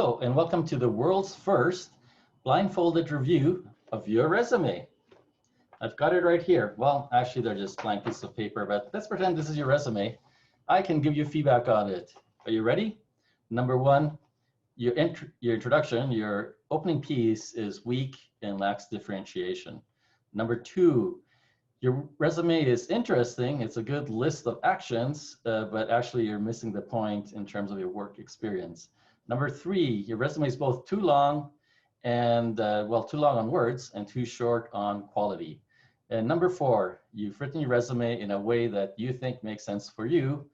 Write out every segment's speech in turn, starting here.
Hello, and welcome to the world's first blindfolded review of your resume. I've got it right here. Well, actually, they're just blank pieces of paper, but let's pretend this is your resume. I can give you feedback on it. Are you ready? Number one, your introduction, your opening piece is weak and lacks differentiation. Number two, your resume is interesting. It's a good list of actions, but actually you're missing the point in terms of your work experience. Number three, your resume is both too long and, well, too long on words and too short on quality. And number four, you've written your resume in a way that you think makes sense for you,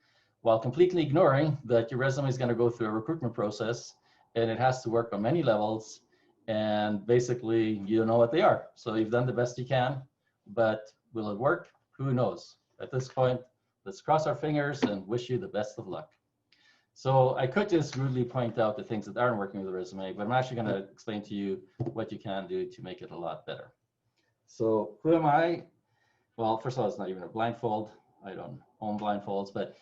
while completely ignoring that your resume is going to go through a recruitment process and it has to work on many levels. And basically, you don't know what they are. So you've done the best you can, but will it work? Who knows? At this point, let's cross our fingers and wish you the best of luck. So I could just rudely point out the things that aren't working with the resume, but I'm actually going to explain to you what you can do to make it a lot better. So who am I? Well, first of all, it's not even a blindfold. I don't own blindfolds, but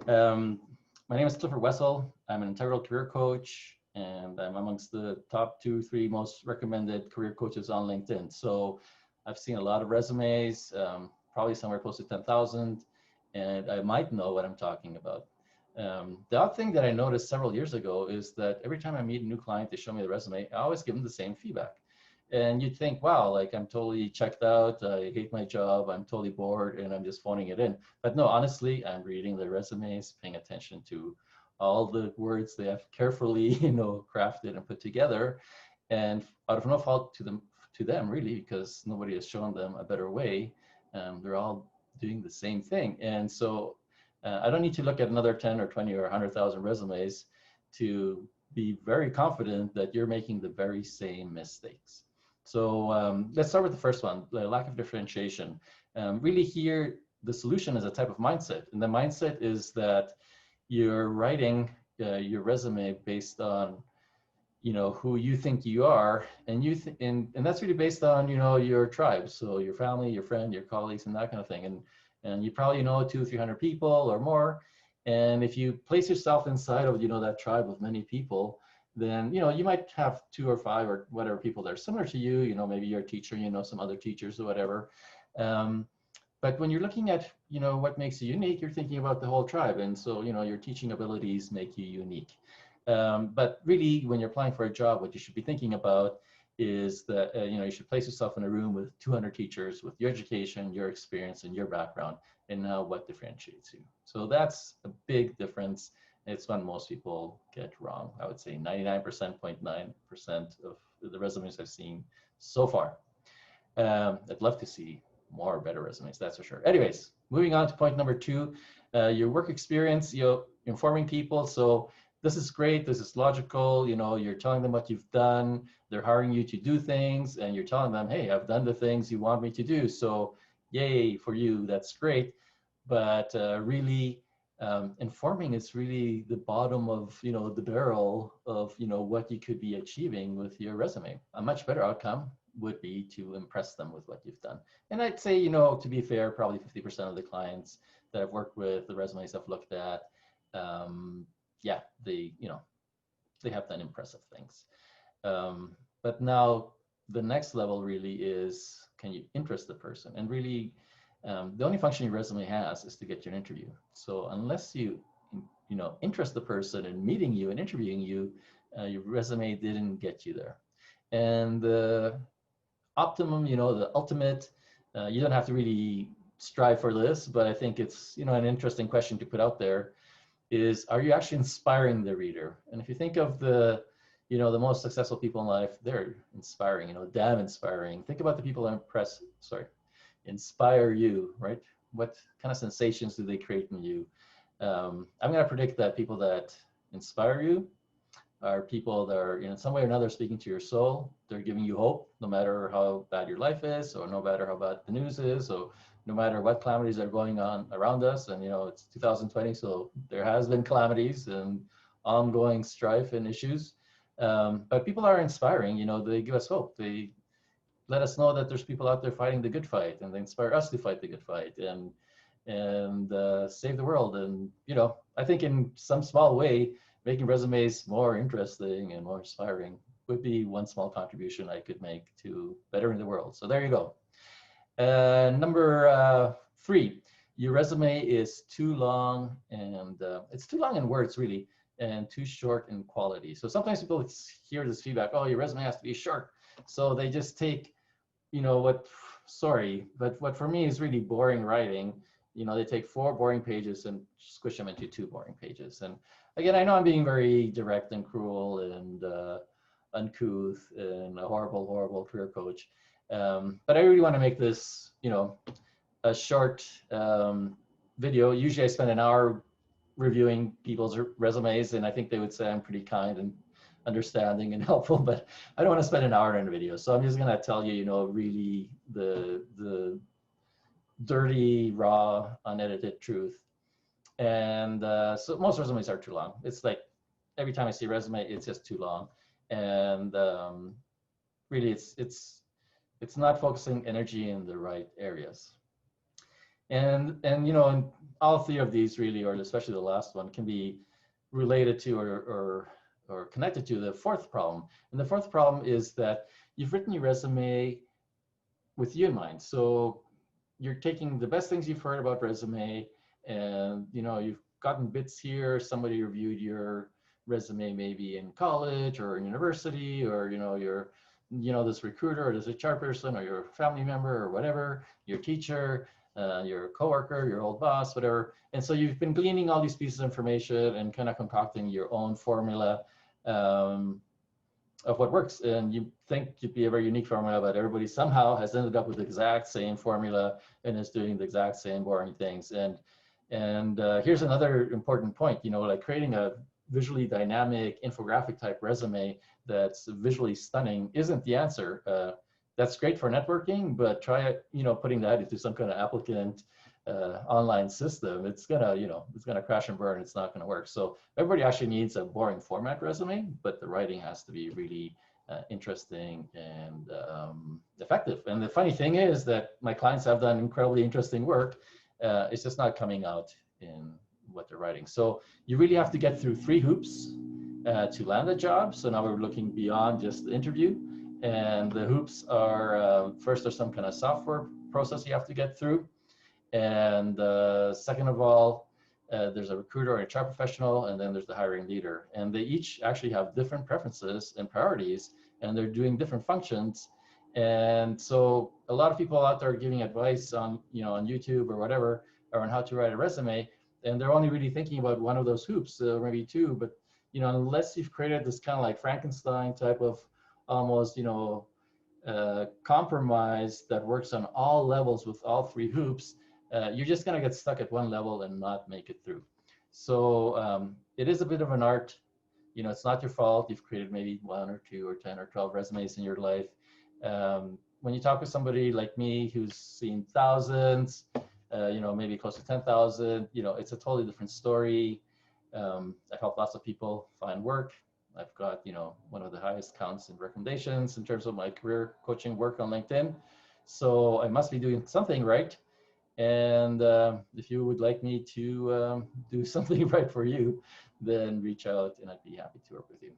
my name is Clifford Wessel. I'm an integral career coach, and I'm amongst the top 2-3 most recommended career coaches on LinkedIn. So I've seen a lot of resumes, probably somewhere close to 10,000, and I might know what I'm talking about. The odd thing that I noticed several years ago is that every time I meet a new client, they show me the resume, I always give them the same feedback. And you'd think, wow, like I'm totally checked out, I hate my job, I'm totally bored, and I'm just phoning it in. But no, honestly, I'm reading the resumes, paying attention to all the words they have carefully, crafted and put together. And out of no fault to them really, because nobody has shown them a better way. They're all doing the same thing. And so I don't need to look at another 10 or 20 or 100,000 resumes to be very confident that you're making the very same mistakes. So let's start with the first one, the lack of differentiation. Really here, the solution is a type of mindset. And the mindset is that you're writing your resume based on who you think you are, and and that's really based on your tribe, so your family, your friend, your colleagues, and that kind of thing. And you probably know 200-300 people or more, and if you place yourself inside of that tribe of many people, then you might have 2 or 5 or whatever people that are similar to you. Maybe you're a teacher, some other teachers or whatever. But when you're looking at what makes you unique, you're thinking about the whole tribe, and so your teaching abilities make you unique. But really, when you're applying for a job, what you should be thinking about is that you should place yourself in a room with 200 teachers with your education, your experience, and your background, and now what differentiates you. So that's a big difference. It's one most people get wrong. I would say 99.9% of the resumes I've seen so far. I'd love to see more better resumes, that's for sure. Anyways, moving on to point number 2, your work experience, informing people. So this is great, this is logical, you're telling them what you've done, they're hiring you to do things, and you're telling them, hey, I've done the things you want me to do, so yay for you, that's great. But really, informing is really the bottom of, the barrel of, what you could be achieving with your resume. A much better outcome would be to impress them with what you've done. And I'd say, to be fair, probably 50% of the clients that I've worked with, the resumes I've looked at, yeah, they have done impressive things. But now the next level really is, can you interest the person? And really, the only function your resume has is to get you an interview. So unless you interest the person in meeting you and interviewing you, your resume didn't get you there. And the optimum, the ultimate, you don't have to really strive for this, but I think it's an interesting question to put out there, is, are you actually inspiring the reader? And if you think of the most successful people in life, they're inspiring, damn inspiring. Think about the people that inspire you, right? What kind of sensations do they create in you? I'm going to predict that people that inspire you are people that are in some way or another speaking to your soul. They're giving you hope, no matter how bad your life is, or no matter how bad the news is, or no matter what calamities are going on around us. And it's 2020, so there has been calamities and ongoing strife and issues. But people are inspiring, they give us hope. They let us know that there's people out there fighting the good fight, and they inspire us to fight the good fight and save the world. And I think in some small way, making resumes more interesting and more inspiring would be one small contribution I could make to bettering the world. So there you go. Number 3, your resume is too long, and it's too long in words really, and too short in quality. So sometimes people hear this feedback, oh, your resume has to be short. So they just take, you know, what for me is really boring writing. You know, they take 4 boring pages and squish them into 2 boring pages. And again, I know I'm being very direct and cruel and uncouth and a horrible, horrible career coach. But I really want to make this, you know, a short video. Usually I spend an hour reviewing people's resumes, and I think they would say I'm pretty kind and understanding and helpful, but I don't want to spend an hour in a video. So I'm just going to tell you, you know, really the dirty, raw, unedited truth. And so most resumes are too long. It's like every time I see a resume, it's just too long. And really it's not focusing energy in the right areas. And you know, and all 3 of these really, or especially the last one, can be related to or connected to the 4th problem. And the 4th problem is that you've written your resume with you in mind. So you're taking the best things you've heard about resume, and you know, you've gotten bits here. Somebody reviewed your resume maybe in college or in university, or you know, this recruiter or this HR person or your family member or whatever, your teacher, your coworker, your old boss, whatever. And so you've been gleaning all these pieces of information and kind of concocting your own formula of what works. And you think you'd be a very unique formula, but everybody somehow has ended up with the exact same formula and is doing the exact same boring things. And here's another important point, you know, like creating a visually dynamic infographic type resume that's visually stunning isn't the answer. That's great for networking, but try, you know, putting that into some kind of applicant online system. It's gonna, you know, it's gonna crash and burn. It's not gonna work. So everybody actually needs a boring format resume, but the writing has to be really interesting and effective. And the funny thing is that my clients have done incredibly interesting work. It's just not coming out in what they're writing. So you really have to get through 3 hoops to land a job. So now we're looking beyond just the interview. And the hoops are, first, there's some kind of software process you have to get through. And second of all, there's a recruiter or HR professional, and then there's the hiring leader. And they each actually have different preferences and priorities, and they're doing different functions. And so a lot of people out there are giving advice on, you know, on YouTube or whatever, or on how to write a resume, and they're only really thinking about one of those hoops, maybe 2. But, you know, unless you've created this kind of like Frankenstein type of almost, you know, compromise that works on all levels with all 3 hoops, you're just going to get stuck at one level and not make it through. So it is a bit of an art. You know, it's not your fault. You've created maybe 1 or 2 or 10 or 12 resumes in your life. When you talk with somebody like me who's seen thousands, you know, maybe close to 10,000, you know, it's a totally different story. I've helped lots of people find work. I've got, you know, one of the highest counts in recommendations in terms of my career coaching work on LinkedIn. So I must be doing something right. And if you would like me to do something right for you, then reach out and I'd be happy to work with you.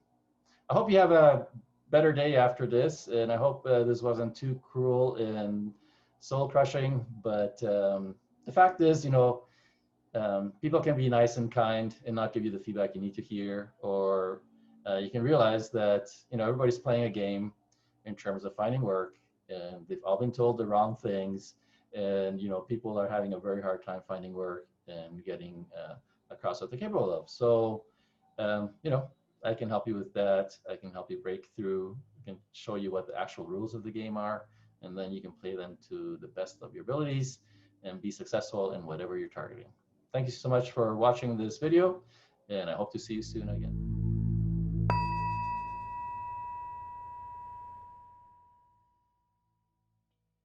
I hope you have a better day after this, and I hope this wasn't too cruel and soul crushing. But the fact is, you know, people can be nice and kind and not give you the feedback you need to hear, or you can realize that, you know, everybody's playing a game in terms of finding work, and they've all been told the wrong things. And, you know, people are having a very hard time finding work and getting across what they're capable of. So, you know, I can help you with that. I can help you break through. I can show you what the actual rules of the game are, and then you can play them to the best of your abilities and be successful in whatever you're targeting. Thank you so much for watching this video, and I hope to see you soon again.